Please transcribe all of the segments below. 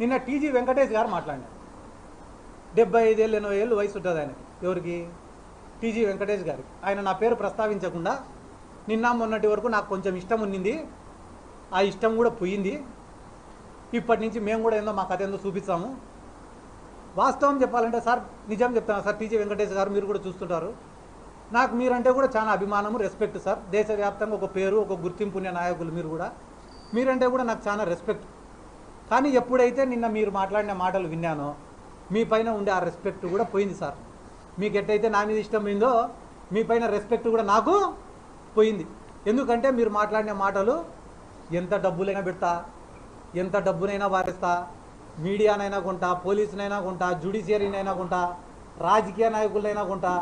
నిన్న టీజీ వెంకటేష్ గారు మాట్లాడినారు. 75 ఏళ్ళు 80 ఏళ్ళు వయసు ఉంటుంది ఆయనకి. ఎవరికి? టీజీ వెంకటేష్ గారికి. ఆయన నా పేరు ప్రస్తావించకుండా నిన్న మొన్నటి వరకు నాకు కొంచెం ఇష్టం ఉన్నింది, ఆ ఇష్టం కూడా పోయింది, ఇప్పటి నుంచి మేము కూడా ఏందో మా కథ ఏందో చూపిస్తాము. వాస్తవం చెప్పాలంటే సార్, నిజం చెప్తాను సార్, టీజీ వెంకటేష్ గారు మీరు కూడా చూస్తుంటారు, నాకు మీరంటే కూడా చాలా అభిమానము, రెస్పెక్ట్ సార్. దేశవ్యాప్తంగా ఒక పేరు, ఒక గుర్తింపున్న నాయకులు మీరు కూడా. మీరంటే కూడా నాకు చాలా రెస్పెక్ట్. కానీ ఎప్పుడైతే నిన్న మీరు మాట్లాడిన మాటలు విన్నానో మీ పైన ఉండే ఆ రెస్పెక్ట్ కూడా పోయింది సార్. మీకు ఎట్టయితే నా మీద ఇష్టం పోయిందో మీ పైన రెస్పెక్ట్ కూడా నాకు పోయింది. ఎందుకంటే మీరు మాట్లాడిన మాటలు ఎంత డబ్బులైనా పెడతా, ఎంత డబ్బునైనా వారిస్తా, మీడియానైనా కొంటా, పోలీసునైనా కొంటా, జ్యుడిషియరీనైనా కొంటా, రాజకీయ నాయకులైనా కొంటా,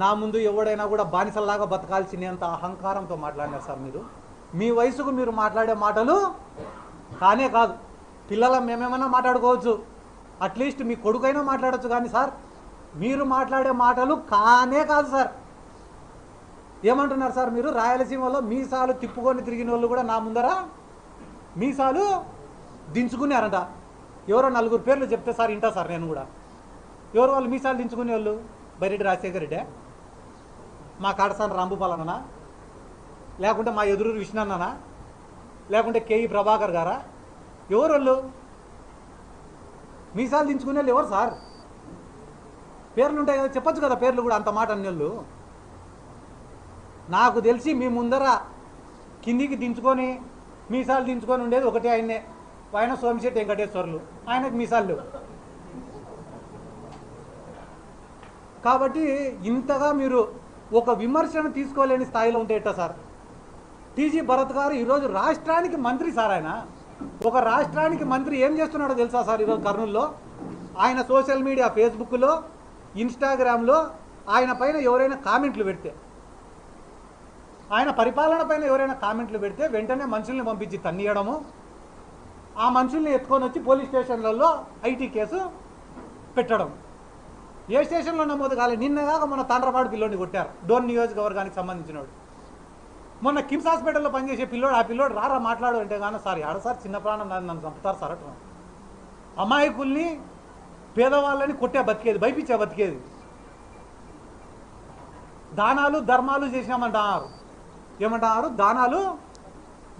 నా ముందు ఎవడైనా కూడా బానిసల్లాగా బతకాల్సినంత అహంకారంతో మాట్లాడినారు సార్ మీరు. మీ వయసుకు మీరు మాట్లాడే మాటలు కానే కాదు. పిల్లల మేమేమన్నా మాట్లాడుకోవచ్చు, అట్లీస్ట్ మీ కొడుకైనా మాట్లాడచ్చు, కానీ సార్ మీరు మాట్లాడే మాటలు కానే కాదు సార్. ఏమంటున్నారు సార్ మీరు? రాయలసీమలో మీసాలు తిప్పుకొని తిరిగిన వాళ్ళు కూడా నా ముందర మీసాలు దించుకున్నారంట. ఎవరో 4 పేర్లు చెప్తే సార్ ఇంటా సార్ నేను కూడా. ఎవరు వాళ్ళు మీసాలు దించుకునే వాళ్ళు? బైరెడ్డి రాజశేఖర రెడ్డి, మా కాడసాని రాంభూపాలన్నా, లేకుంటే మా ఎదురు విష్ణన్ననా, లేకుంటే కేఈ ప్రభాకర్ గారా? ఎవరు వాళ్ళు మీసాలు దించుకునే వాళ్ళు? ఎవరు సార్? పేర్లు ఉంటాయి కదా, చెప్పచ్చు కదా పేర్లు కూడా. అంత మాట అన్నేళ్ళు నాకు తెలిసి మీ ముందర కిందికి దించుకొని మీసాలు దించుకొని ఉండేది ఒకటే ఆయన్నే, ఆయన సోమిశెట్టి వెంకటేశ్వర్లు. ఆయనకు మీసాలు లేవు. కాబట్టి ఇంతగా మీరు ఒక విమర్శను తీసుకోలేని స్థాయిలో ఉంటే ఎట్టా సార్? టీజీ భరత్ గారు ఈరోజు రాష్ట్రానికి మంత్రి సార్. ఆయన ఒక రాష్ట్రానికి మంత్రి ఏం చేస్తున్నాడో తెలుసా సార్? ఈరోజు కర్నూలులో ఆయన సోషల్ మీడియా, ఫేస్బుక్లో, ఇన్స్టాగ్రామ్లో ఆయన పైన ఎవరైనా కామెంట్లు పెడితే, ఆయన పరిపాలన పైన ఎవరైనా కామెంట్లు పెడితే వెంటనే మనుషుల్ని పంపించి తన్నియడము, ఆ మనుషుల్ని ఎత్తుకొని వచ్చి పోలీస్ స్టేషన్లలో ఐటీ కేసు పెట్టడం. ఏ స్టేషన్లో నమోదు కాలేదు. నిన్నగాక మొన్న తాండ్రపాడు పిల్లోడిని కొట్టారు, డోన్ నియోజకవర్గానికి సంబంధించినవాడు. మొన్న కిమ్స్ హాస్పిటల్లో పనిచేసే పిల్లోడు, ఆ పిల్లోడు రారా మాట్లాడు అంటే కానీ సార్ ఆడ సార్ చిన్న ప్రాణం నన్ను చంపుతారు సార్ అట్లా. అమాయకుల్ని, పేదవాళ్ళని కొట్టే బతికేది, భయపించే బతికేది. దానాలు ధర్మాలు చేసినామంటున్నారు. ఏమంటున్నారు? దానాలు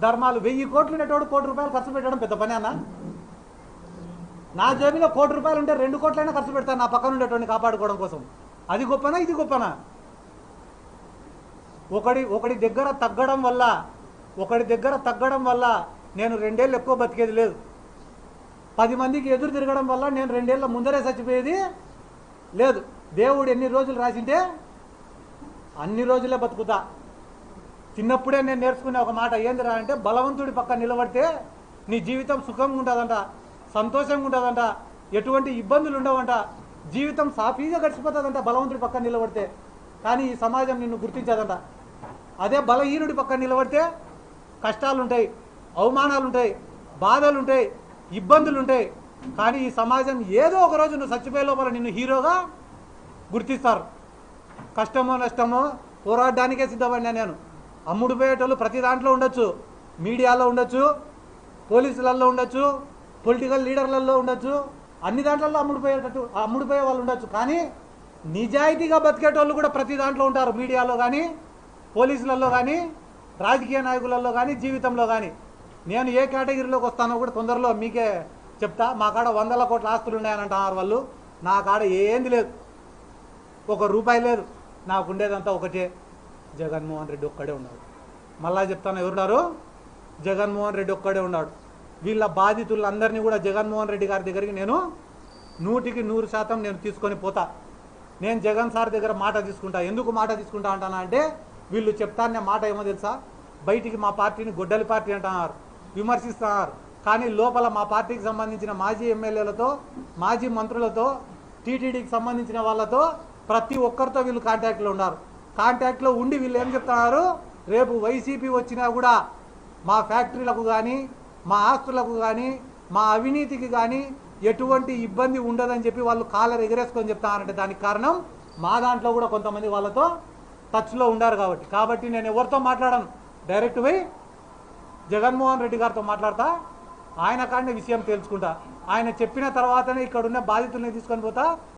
ధర్మాలు. 1000 కోట్లు ఉండేటోడు 1 కోటి రూపాయలు ఖర్చు పెట్టడం పెద్ద పని అన్న? నా జేబులో 1 కోటి రూపాయలు ఉంటే 2 కోట్లైనా ఖర్చు పెడతాను నా పక్కన ఉండేటోడిని కాపాడుకోవడం కోసం. అది గొప్పనా? ఇది గొప్పనా? ఒకడి దగ్గర తగ్గడం వల్ల నేను 2 ఏళ్ళు ఎక్కువ బతికేది లేదు. 10 మందికి ఎదురు తిరగడం వల్ల నేను 2 ఏళ్ళ ముందరే చచ్చిపోయేది లేదు. దేవుడు ఎన్ని రోజులు రాసింటే అన్ని రోజులే బతుకుతా. చిన్నప్పుడే నేను నేర్చుకునే ఒక మాట ఏందిరా అంటే, బలవంతుడి పక్క నిలబడితే నీ జీవితం సుఖంగా ఉంటుందంట, సంతోషంగా ఉంటుందంట, ఎటువంటి ఇబ్బందులు ఉండవంట, జీవితం సాఫీగా గడిచిపోతుందంట బలవంతుడి పక్క నిలబడితే. కానీ ఈ సమాజం నిన్ను గుర్తించదంట. అదే బలహీనుడి పక్క నిలబడితే కష్టాలుంటాయి, అవమానాలుంటాయి, బాధలుంటాయి, ఇబ్బందులుంటాయి. కానీ ఈ సమాజం ఏదో ఒక రోజు నువ్వు చచ్చిపోయే లోపల నిన్ను హీరోగా గుర్తిస్తారు. కష్టమో నష్టమో పోరాడడానికే సిద్ధపడినా నేను. అమ్ముడు పోయేటోళ్ళు ప్రతి దాంట్లో ఉండొచ్చు, మీడియాలో ఉండొచ్చు, పోలీసులలో ఉండొచ్చు, పొలిటికల్ లీడర్లలో ఉండొచ్చు, అన్ని దాంట్లో అమ్ముడుపోయే వాళ్ళు ఉండొచ్చు. కానీ నిజాయితీగా బతికేటోళ్ళు కూడా ప్రతి దాంట్లో ఉంటారు, మీడియాలో కానీ, పోలీసులలో కానీ, రాజకీయ నాయకులలో కానీ, జీవితంలో కానీ. నేను ఏ కేటగిరీలోకి వస్తానో కూడా తొందరలో మీకే చెప్తా. మా కాడ 100 కోట్ల ఆస్తులు ఉన్నాయని అంటున్నారు వాళ్ళు. నా కాడ ఏంది లేదు, 1 రూపాయి లేదు. నాకు ఉండేదంతా ఒకటే, జగన్మోహన్ రెడ్డి ఒక్కడే ఉన్నాడు. మళ్ళా చెప్తాను, ఎవరున్నారు? జగన్మోహన్ రెడ్డి ఒక్కడే ఉన్నాడు. వీళ్ళ బాధితులందరినీ కూడా జగన్మోహన్ రెడ్డి గారి దగ్గరికి నేను 100కి 100% నేను తీసుకొని పోతా. నేను జగన్ సార్ దగ్గర మాట తీసుకుంటా. ఎందుకు మాట తీసుకుంటా అంటానా అంటే, వీళ్ళు చెప్తానే మాట ఏమో తెలుసా? బయటికి మా పార్టీని గొడ్డలి పార్టీ అంటున్నారు, విమర్శిస్తున్నారు. కానీ లోపల మా పార్టీకి సంబంధించిన మాజీ ఎమ్మెల్యేలతో, మాజీ మంత్రులతో, టీటీడీకి సంబంధించిన వాళ్ళతో ప్రతి ఒక్కరితో వీళ్ళు కాంటాక్ట్లో ఉన్నారు. కాంటాక్ట్లో ఉండి వీళ్ళు ఏం చెప్తున్నారు? రేపు వైసీపీ వచ్చినా కూడా మా ఫ్యాక్టరీలకు కానీ, మా ఆస్తులకు కానీ, మా అవినీతికి కానీ ఎటువంటి ఇబ్బంది ఉండదని చెప్పి వాళ్ళు కాలర్ ఎగరేసుకొని చెప్తారంటే దానికి కారణం మా దాంట్లో కూడా కొంతమంది వాళ్ళతో టచ్లో ఉండారు కాబట్టి నేను ఎవరితో మాట్లాడను, డైరెక్ట్ పోయి జగన్మోహన్ రెడ్డి గారితో మాట్లాడతా, ఆయన కాడనే విషయం తెలుసుకుంటా. ఆయన చెప్పిన తర్వాతనే ఇక్కడ ఉన్న బాధితుల్ని తీసుకొని పోతా.